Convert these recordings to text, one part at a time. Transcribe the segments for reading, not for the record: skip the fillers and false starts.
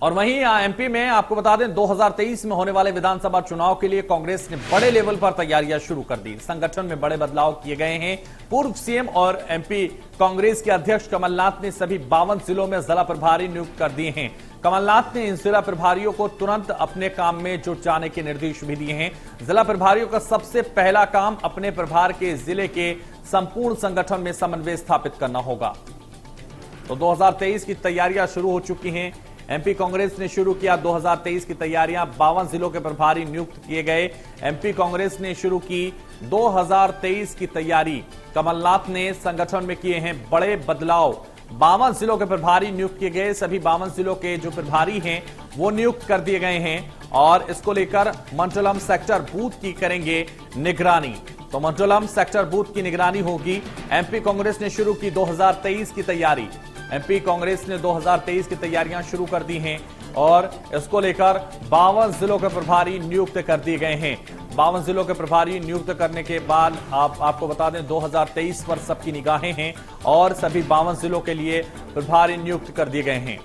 और वहीं एमपी में आपको बता दें 2023 में होने वाले विधानसभा चुनाव के लिए कांग्रेस ने बड़े लेवल पर तैयारियां शुरू कर दी। संगठन में बड़े बदलाव किए गए हैं। पूर्व सीएम और एमपी कांग्रेस के अध्यक्ष कमलनाथ ने सभी 52 जिलों में जिला प्रभारी नियुक्त कर दिए हैं। कमलनाथ ने इन जिला प्रभारियों को तुरंत अपने काम में जुट जाने के निर्देश भी दिए हैं। जिला प्रभारियों का सबसे पहला काम अपने प्रभार के जिले के संपूर्ण संगठन में समन्वय स्थापित करना होगा। तो 2023 की तैयारियां शुरू हो चुकी हैं। एमपी कांग्रेस ने शुरू किया 2023 की तैयारियां। 52 जिलों के प्रभारी नियुक्त किए गए। एमपी कांग्रेस ने शुरू की 2023 की तैयारी। कमलनाथ ने संगठन में किए हैं बड़े बदलाव। 52 जिलों के प्रभारी नियुक्त किए गए। सभी 52 जिलों के जो प्रभारी हैं वो नियुक्त कर दिए गए हैं और इसको लेकर मंडलम सेक्टर बूथ की करेंगे निगरानी। तो मंडलम सेक्टर बूथ की निगरानी होगी। एमपी कांग्रेस ने शुरू की 2023 की तैयारी। एमपी कांग्रेस ने 2023 की तैयारियां शुरू कर दी हैं और इसको लेकर 52 जिलों के प्रभारी नियुक्त कर दिए गए हैं। 52 जिलों के प्रभारी नियुक्त करने के बाद आपको बता दें 2023 पर सबकी निगाहें हैं और सभी 52 जिलों के लिए प्रभारी नियुक्त कर दिए गए हैं।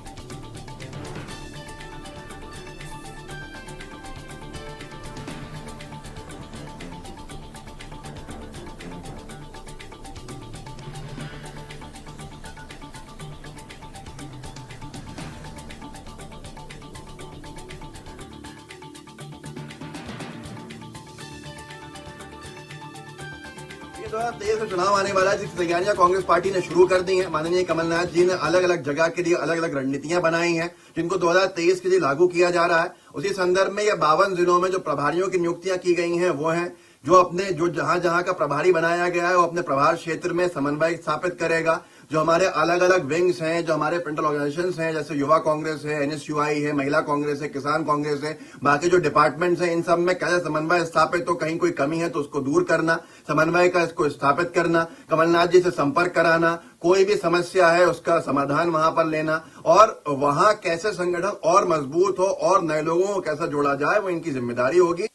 ये 2023 में चुनाव आने वाला है जिसकी तैयारियां कांग्रेस पार्टी ने शुरू कर दी हैं। माननीय कमलनाथ जी ने अलग अलग जगह के लिए अलग अलग रणनीतियां बनाई हैं जिनको 2023 के लिए लागू किया जा रहा है। उसी संदर्भ में ये 52 जिलों में जो प्रभारियों की नियुक्तियां की गई हैं वो हैं जो जहां जहां का प्रभारी बनाया गया है वो अपने प्रभार क्षेत्र में समन्वय स्थापित करेगा। जो हमारे अलग अलग विंग्स हैं, जो हमारे फ्रंटल ऑर्गेनाइजेशंस हैं, जैसे युवा कांग्रेस है, एनएसयूआई है, महिला कांग्रेस है, किसान कांग्रेस है, बाकी जो डिपार्टमेंट्स हैं, इन सब में कैसे समन्वय स्थापित हो, कहीं कोई कमी है तो उसको दूर करना, समन्वय का इसको स्थापित करना, कमलनाथ जी से संपर्क कराना, कोई भी समस्या है उसका समाधान वहां पर लेना और वहां कैसे संगठन और मजबूत हो और नए लोगों को कैसे जोड़ा जाए वो इनकी जिम्मेदारी होगी।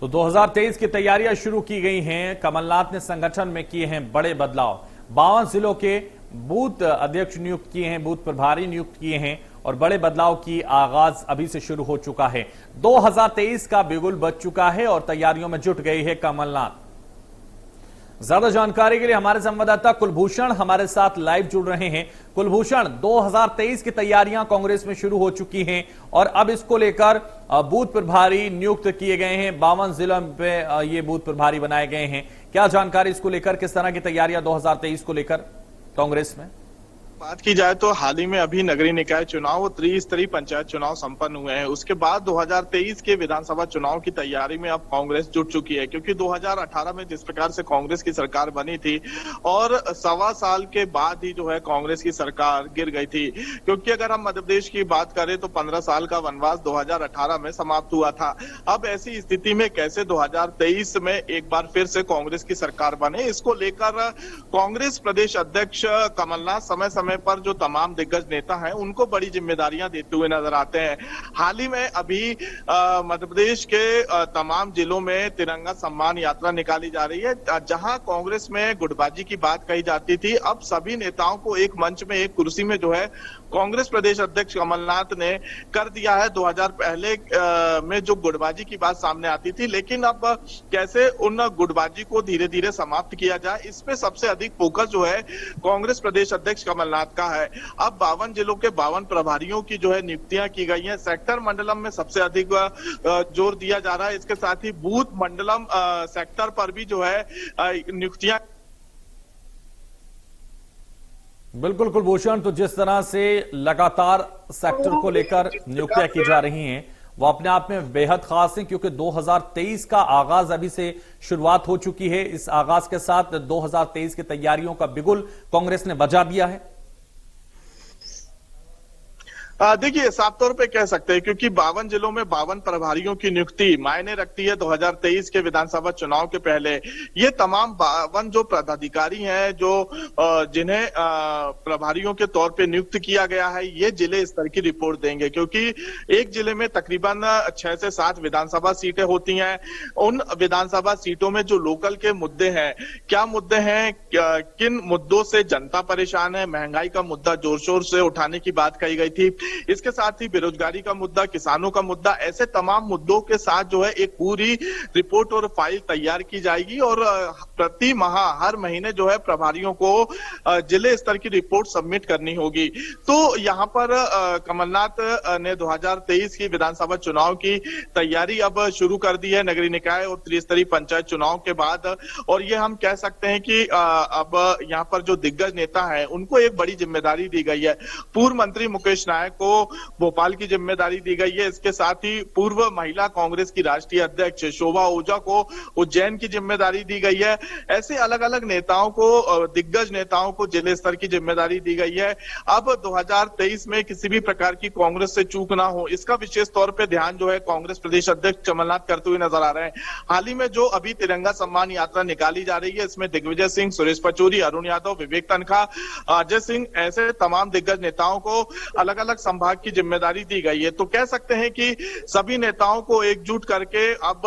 तो 2023 की तैयारियां शुरू की गई हैं। कमलनाथ ने संगठन में किए हैं बड़े बदलाव। 52 जिलों के बूथ अध्यक्ष नियुक्त किए हैं, बूथ प्रभारी नियुक्त किए हैं और बड़े बदलाव की आगाज अभी से शुरू हो चुका है। 2023 का बिगुल बज चुका है और तैयारियों में जुट गई है कमलनाथ। ज्यादा जानकारी के लिए हमारे संवाददाता कुलभूषण हमारे साथ लाइव जुड़ रहे हैं। कुलभूषण, 2023 की तैयारियां कांग्रेस में शुरू हो चुकी हैं और अब इसको लेकर बूथ प्रभारी नियुक्त किए गए हैं। 52 जिलों पे ये बूथ प्रभारी बनाए गए हैं। क्या जानकारी इसको लेकर, किस तरह की तैयारियां 2023 को लेकर कांग्रेस में? बात की जाए तो हाल ही में अभी नगरीय निकाय चुनाव और त्रिस्तरीय पंचायत चुनाव संपन्न हुए हैं। उसके बाद 2023 के विधानसभा चुनाव की तैयारी में अब कांग्रेस जुट चुकी है, क्योंकि 2018 में जिस प्रकार से कांग्रेस की सरकार बनी थी और 1.25 साल के बाद ही जो है कांग्रेस की सरकार गिर गई थी। क्योंकि अगर हम मध्य प्रदेश की बात करें तो 15 साल का वनवास 2018 में समाप्त हुआ था। अब ऐसी स्थिति में कैसे 2023 में एक बार फिर से कांग्रेस की सरकार बने, इसको लेकर कांग्रेस प्रदेश अध्यक्ष कमलनाथ समय समय पर जो तमाम दिग्गज नेता हैं उनको बड़ी जिम्मेदारियां देते हुए नजर आते हैं। हाल ही में अभी मध्य प्रदेश के तमाम जिलों में तिरंगा सम्मान यात्रा निकाली जा रही है। जहां कांग्रेस में गुटबाजी की बात कही जाती थी, अब सभी नेताओं को एक मंच में, एक कुर्सी में जो है कांग्रेस प्रदेश अध्यक्ष कमलनाथ ने कर दिया है। 2000 पहले में जो गुटबाजी की बात सामने आती थी, लेकिन अब कैसे उन गुटबाजी को धीरे धीरे समाप्त किया जाए, इस पे सबसे अधिक फोकस जो है कांग्रेस प्रदेश अध्यक्ष कमलनाथ का है। अब 52 जिलों के 52 प्रभारियों की जो है नियुक्तियां की गई हैं। सेक्टर मंडलम में सबसे अधिक जोर दिया जा रहा है। इसके साथ ही बूथ मंडलम सेक्टर पर भी जो है नियुक्तियां। बिल्कुल कुलभूषण, तो जिस तरह से लगातार सेक्टर को लेकर नियुक्तियां की जा रही हैं वो अपने आप में बेहद खास है, क्योंकि 2023 का आगाज अभी से शुरुआत हो चुकी है। इस आगाज के साथ 2023 की तैयारियों का बिगुल कांग्रेस ने बजा दिया है। देखिए, साफ तौर पे कह सकते हैं, क्योंकि 52 जिलों में 52 प्रभारियों की नियुक्ति मायने रखती है 2023 के विधानसभा चुनाव के पहले। ये तमाम 52 जो पदाधिकारी हैं, जो जिन्हें प्रभारियों के तौर पे नियुक्त किया गया है, ये जिले स्तर की रिपोर्ट देंगे, क्योंकि एक जिले में तकरीबन 6 से 7 विधानसभा सीटें होती हैं। उन विधानसभा सीटों में जो लोकल के मुद्दे हैं, क्या मुद्दे हैं, किन मुद्दों से जनता परेशान है, महंगाई का मुद्दा जोर शोर से उठाने की बात कही गई थी, इसके साथ ही बेरोजगारी का मुद्दा, किसानों का मुद्दा, ऐसे तमाम मुद्दों के साथ जो है एक पूरी रिपोर्ट और फाइल तैयार की जाएगी और प्रति माह हर महीने जो है प्रभारियों को जिले स्तर की रिपोर्ट सबमिट करनी होगी। तो यहाँ पर कमलनाथ ने 2023 की विधानसभा चुनाव की तैयारी अब शुरू कर दी है, नगरीय निकाय और त्रिस्तरीय पंचायत चुनाव के बाद। और ये हम कह सकते हैं कि अब यहाँ पर जो दिग्गज नेता है उनको एक बड़ी जिम्मेदारी दी गई है। पूर्व मंत्री मुकेश नायक को भोपाल की जिम्मेदारी दी गई है। इसके साथ ही पूर्व महिला कांग्रेस की राष्ट्रीय अध्यक्ष शोभा ओझा को उज्जैन की जिम्मेदारी दी गई है। ऐसे अलग अलग नेताओं को, दिग्गज नेताओं को जिले स्तर की जिम्मेदारी दी गई है। अब 2023 में किसी भी प्रकार की कांग्रेस से चूक ना हो, इसका विशेष तौर पर ध्यान जो है कांग्रेस प्रदेश अध्यक्ष कमलनाथ करते हुए नजर आ रहे हैं। हाल ही में जो अभी तिरंगा सम्मान यात्रा निकाली जा रही है, इसमें दिग्विजय सिंह, सुरेश पचौरी, अरुण यादव, विवेक तनखा, अजय सिंह, ऐसे तमाम दिग्गज नेताओं को अलग अलग संभाग की जिम्मेदारी दी गई है। तो कह सकते हैं कि सभी नेताओं को एकजुट करके अब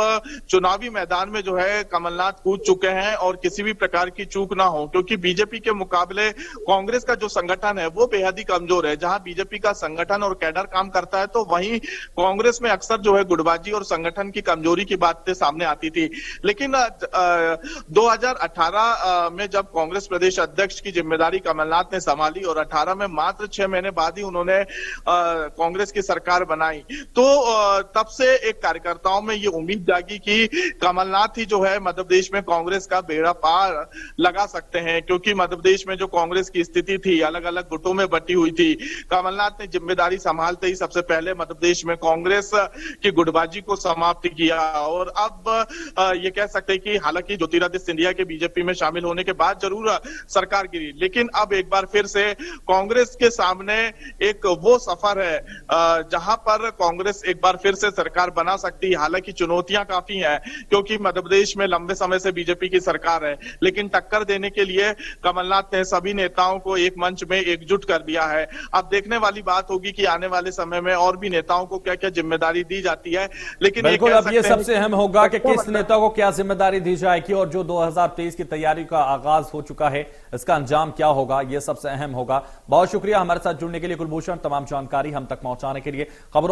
चुनावी मैदान में जो है कमलनाथ कूद चुके हैं और किसी भी प्रकार की चूक ना हो, क्योंकि बीजेपी के मुकाबले कांग्रेस का जो संगठन है वो बेहद ही कमजोर है। जहां बीजेपी का संगठन और कैडर काम करता है, तो वहीं कांग्रेस में अक्सर जो है गुटबाजी और संगठन की कमजोरी की बातें सामने आती थी। लेकिन 2018 में जब कांग्रेस प्रदेश अध्यक्ष की जिम्मेदारी कमलनाथ ने संभाली और 18 में मात्र 6 महीने बाद ही उन्होंने कांग्रेस की सरकार बनाई, तो तब से एक कार्यकर्ताओं में ये उम्मीद जागी कि कमलनाथ ही जो है मध्य प्रदेश में कांग्रेस का बेड़ा पार लगा सकते हैं, क्योंकि मध्य प्रदेश में जो कांग्रेस की स्थिति थी, अलग अलग गुटों में बटी हुई थी। कमलनाथ ने जिम्मेदारी संभालते ही सबसे पहले मध्य प्रदेश में कांग्रेस की गुटबाजी को समाप्त किया और अब ये कह सकते हैं कि हालांकि ज्योतिरादित्य सिंधिया के बीजेपी में शामिल होने के बाद जरूर सरकार गिरी, लेकिन अब एक बार फिर से कांग्रेस के सामने एक वो सफर है जहां पर कांग्रेस एक बार फिर से सरकार बना सकती है। हालांकि चुनौतियां काफी हैं, क्योंकि मध्य प्रदेश में लंबे समय से बीजेपी की सरकार है, लेकिन टक्कर देने के लिए कमलनाथ ने सभी नेताओं को एक मंच में एकजुट कर दिया है। अब देखने वाली बात होगी कि आने वाले समय में और भी नेताओं को क्या क्या जिम्मेदारी दी जाती है। लेकिन बिल्कुल, अब ये सबसे अहम होगा कि किस नेता को क्या जिम्मेदारी दी जाएगी और जो 2023 की तैयारी का आगाज हो चुका है, इसका अंजाम क्या होगा, ये सबसे अहम होगा। बहुत शुक्रिया हमारे साथ जुड़ने के लिए कुलभूषण, तमाम जानकारी हम तक पहुंचाने के लिए। खबरों